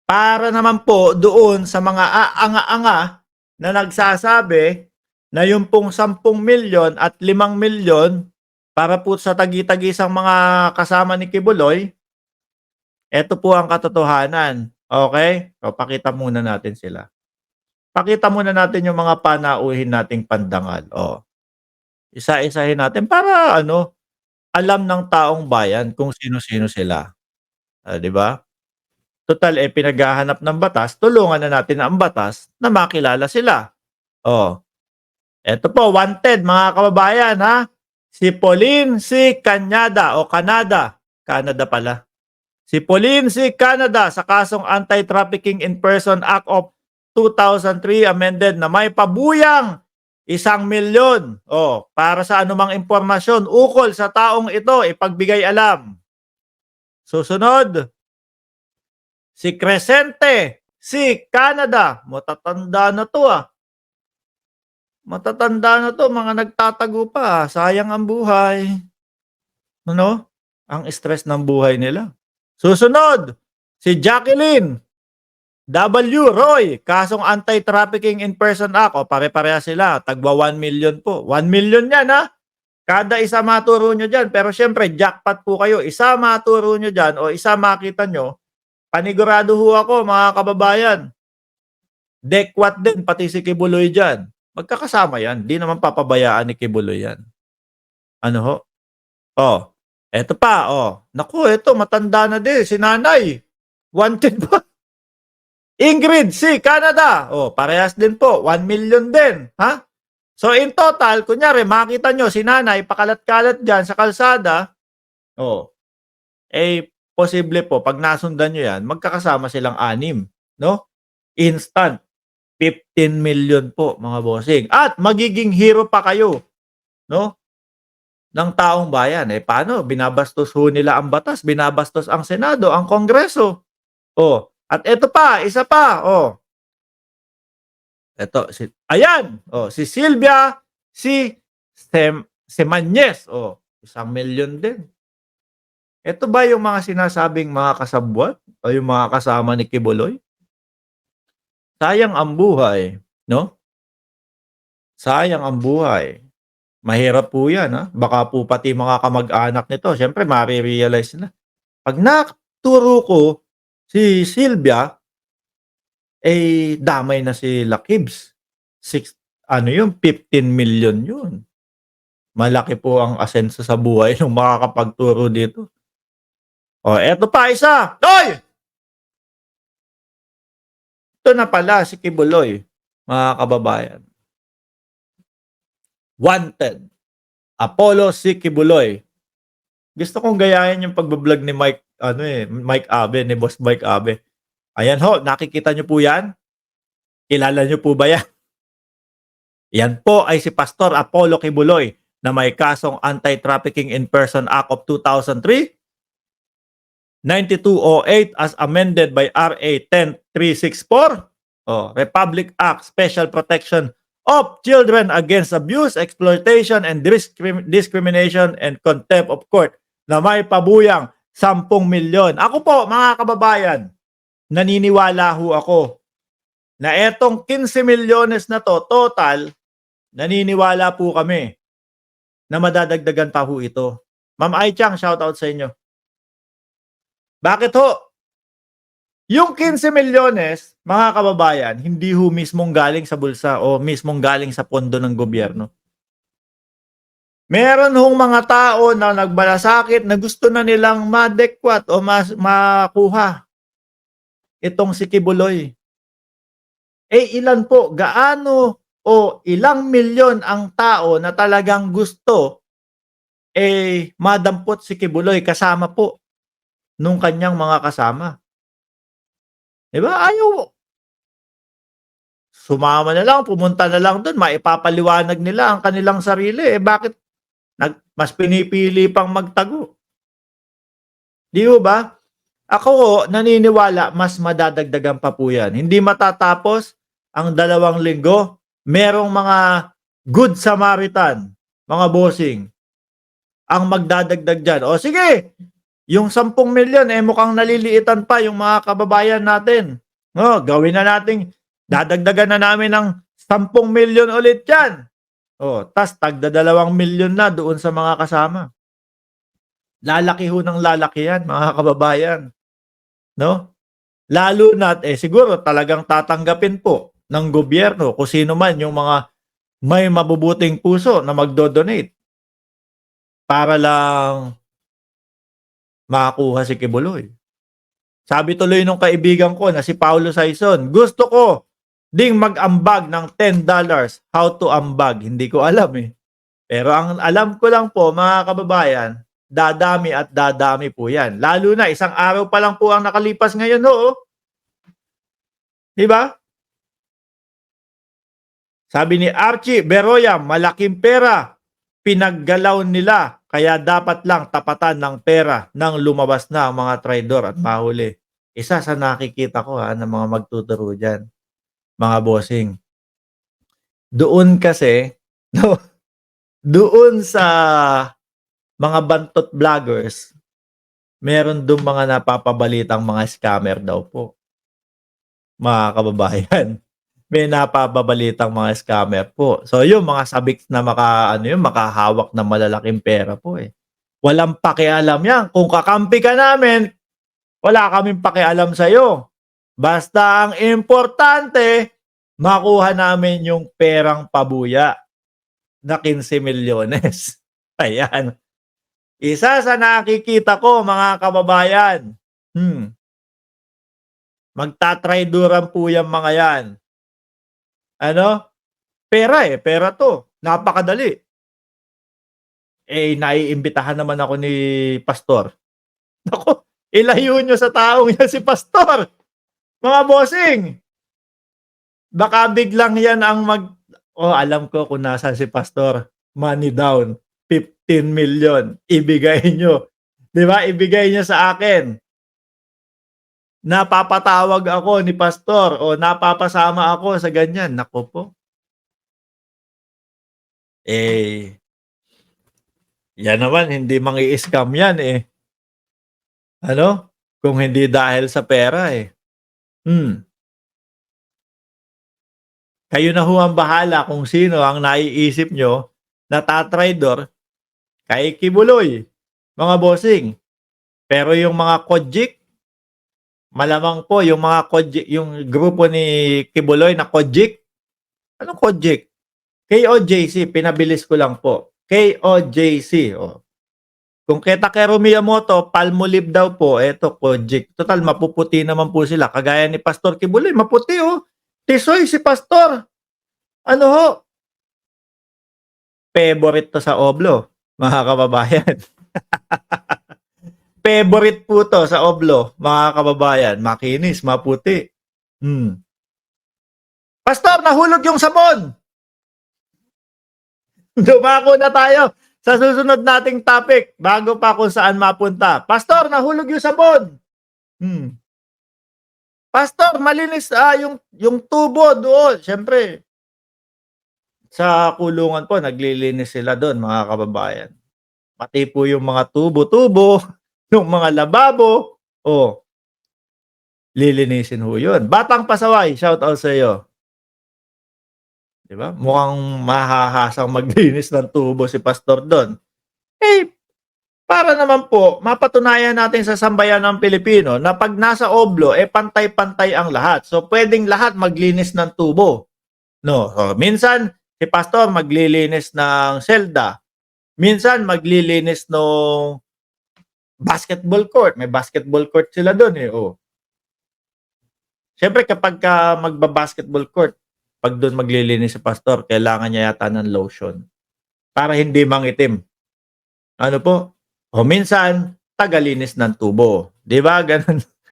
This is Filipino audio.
Para naman po doon sa mga aanga-anga na nagsasabi na yung pong 10,000,000 at 5,000,000 para po sa tagi-tagisang mga kasama ni Kibuloy, eto po ang katotohanan, okey? So, pakita muna natin sila. Pakita muna natin yung mga panauhin nating pandangal, oh. Isa-isahin natin para ano, alam ng taong bayan kung sino-sino sila, 'di ba? Tutal, eh, pinaghahanap ng batas, tulungan na natin ang batas na makilala sila. Oh, eto po, wanted mga kababayan, ha, si Pauline C. Cañada o Canada, Canada pala. Si Pauline C. Canada sa kasong Anti-Trafficking in Person Act of 2003 amended na may pabuyang 1,000,000, oh, para sa anumang impormasyon ukol sa taong ito ipagbigay alam. Susunod, si Crescente C. Canada, matatanda na 'to, matatanda na 'to, mga nagtatago pa, sayang ang buhay. Ano, ang stress ng buhay nila. Susunod, si Jacqueline W. Roy, kasong Anti-Trafficking in Person Act, o pare-parehas sila, tagwa 1,000,000 po. 1,000,000 yan, ha. Kada isa maturo nyo dyan. Pero syempre, jackpot po kayo. Isa maturo nyo dyan o isa makita nyo, panigurado ho ako, mga kababayan. Dekwat din, pati si Kibuloy dyan. Magkakasama yan. Di naman papabayaan ni Kibuloy yan. Ano ho? Oh, eto pa, oh. Naku, eto, matanda na din. Si nanay. Wanted pa. Ingrid C. Canada. Oh, parehas din po. 1,000,000 din. Ha? So, in total, kunyari, makita nyo si nanay, pakalat-kalat dyan sa kalsada. Oh, eh, posible po, pag nasundan nyo yan, magkakasama silang 6. No? Instant. 15,000,000 po, mga bossing. At magiging hero pa kayo. No? Ng taong bayan. Eh, paano? Binabastos ho nila ang batas. Binabastos ang Senado, ang Kongreso. Oh, at eto pa, isa pa, oh. Eto, ayan, oh, si Silvia Semañez, oh, 1,000,000 din. Eto ba yung mga sinasabing mga kasabwat o yung mga kasama ni Kibuloy? Sayang ang buhay, no? Sayang ang buhay. Mahirap po yan, ha? Baka po pati mga kamag-anak nito, siyempre mare-realize na. Pag naturo ko si Silvia, eh, damay na sila Kibs. Ano yun, 15,000,000 yun. Malaki po ang asenso sa buhay ng makakapagturo dito. O, eto pa isa. Hoy! Ito na pala si Kibuloy, mga kababayan. Wanted. Apollo C. Kibuloy. Gusto kong gayahin yung pagbablog ni Mike Abe, ni Boss Mike Abe. Ayan ho, nakikita nyo po yan? Kilala nyo po ba yan? Yan po ay si Pastor Apollo Kibuloy na may kasong Anti-Trafficking in Person Act of 2003, 9208 as amended by RA 10364, Republic Act Special Protection of Children Against Abuse, Exploitation, and Discrimination and Contempt of Court na may pabuyang 10,000,000. Ako po, mga kababayan, naniniwala ho ako na etong 15,000,000 na to, total, naniniwala po kami na madadagdagan pa ho ito. Ma'am Aichang, shoutout sa inyo. Bakit ho? Yung 15,000,000, mga kababayan, hindi ho mismong galing sa bulsa o mismong galing sa pondo ng gobyerno. Meron hong mga tao na nagmalasakit na gusto na nilang madekwat o makuha itong si Kibuloy. Eh, ilan po, gaano o ilang milyon ang tao na talagang gusto madampot si Kibuloy kasama po nung kanyang mga kasama. Diba? Ayaw. Sumama na lang, pumunta na lang doon, maipapaliwanag nila ang kanilang sarili. Eh, bakit mas pinipili pang magtago? Di ba? Ako, naniniwala, mas madadagdagan pa po yan. Hindi matatapos ang 2 linggo. Merong mga good Samaritan, mga bossing, ang magdadagdag dyan. O sige, Yung 10 milyon mukhang naliliitan pa yung mga kababayan natin. No, gawin na nating dadagdagan na namin ng 10 milyon ulit 'yan. Tas tagda 2 milyon na doon sa mga kasama. Lalaki ho ng lalaki 'yan, mga kababayan, 'no? Lalo na't, siguro talagang tatanggapin po ng gobyerno kung sino man yung mga may mabubuting puso na magdo-donate para lang makakuha si Kibuloy. Sabi tuloy nung kaibigan ko na si Paulo Saison, "Gusto ko ding mag-ambag ng $10. How to ambag?" Hindi ko alam, Pero ang alam ko lang po, mga kababayan, dadami at dadami po 'yan. Lalo na isang araw pa lang po ang nakalipas ngayon, 'di ba? Sabi ni Archie Beroya, malaking pera pinaggalaw nila kaya dapat lang tapatan ng pera nang lumabas na ang mga traidor at mahuli. Isa sa nakikita ko ng mga magtuturo diyan, mga bossing. Doon kasi, no, doon sa mga bantot vloggers, meron doon mga napapabalitang mga scammer daw po. Mga kababayan, may napapabalitang mga scammer po. So yung mga sabik na makahawak ng malalaking pera po, Walang pakialam yan. Kung kakampi ka namin, wala kaming pakialam sa'yo. Basta ang importante, makuha namin yung perang pabuya na 15 milyones. Ayan. Isa sa nakikita ko, mga kababayan. Magtatrayduran po yung mga yan. Pera 'to. Napakadali. Naiimbitahan naman ako ni pastor. Naku, ilayo niyo sa taong yan si pastor. Mga bossing, baka biglang yan ang alam ko kung nasaan si pastor. Money down, 15 million. Ibigay niyo. 'Di ba? Ibigay niyo sa akin. Napapatawag ako ni pastor o napapasama ako sa ganyan. Naku po. Yan naman hindi mangi-scam yan, kung hindi dahil sa pera, Kayo na ho ang bahala kung sino ang naiisip nyo na tatraydor kay Kibuloy, mga bossing. Pero yung mga Kojik, malamang po yung mga Kojik, yung grupo ni Kibuloy na Kojik. Anong Kojik? KOJC, pinabilis ko lang po. KOJC, Kung kay Takeru Miyamoto, Palmolive daw po, eto Kojik. Total, mapuputi naman po sila. Kagaya ni Pastor Kibuloy, maputi Tisoy si Pastor. Ano ho? Favorite to sa Oblo, mga kababayan. Favorite po to sa Oblo, mga kababayan. Makinis, maputi. Pastor, nahulog yung sabon. Dumako na tayo sa susunod nating topic bago pa kung saan mapunta. Pastor, nahulog yung sabon. Pastor, malinis yung tubo doon. Siyempre, sa kulungan po, naglilinis sila doon, mga kababayan. Pati po yung mga tubo-tubo, yung mga lababo, lilinisin ho yun. Batang Pasaway, shout out sa iyo. Diba? Mukhang mahahasang maglinis ng tubo si Pastor doon. Para naman po, mapatunayan natin sa sambayan ng Pilipino na pag nasa Oblo, pantay-pantay ang lahat. So, pwedeng lahat maglinis ng tubo. No? So, minsan, si Pastor maglilinis ng selda. Minsan, maglilinis ng basketball court. May basketball court sila doon, Siyempre, kapag magba-basketball court, pag doon maglilinis si Pastor, kailangan niya yata ng lotion para hindi mangitim. Ano po? O minsan, tagalinis ng tubo. Di ba? Ganun.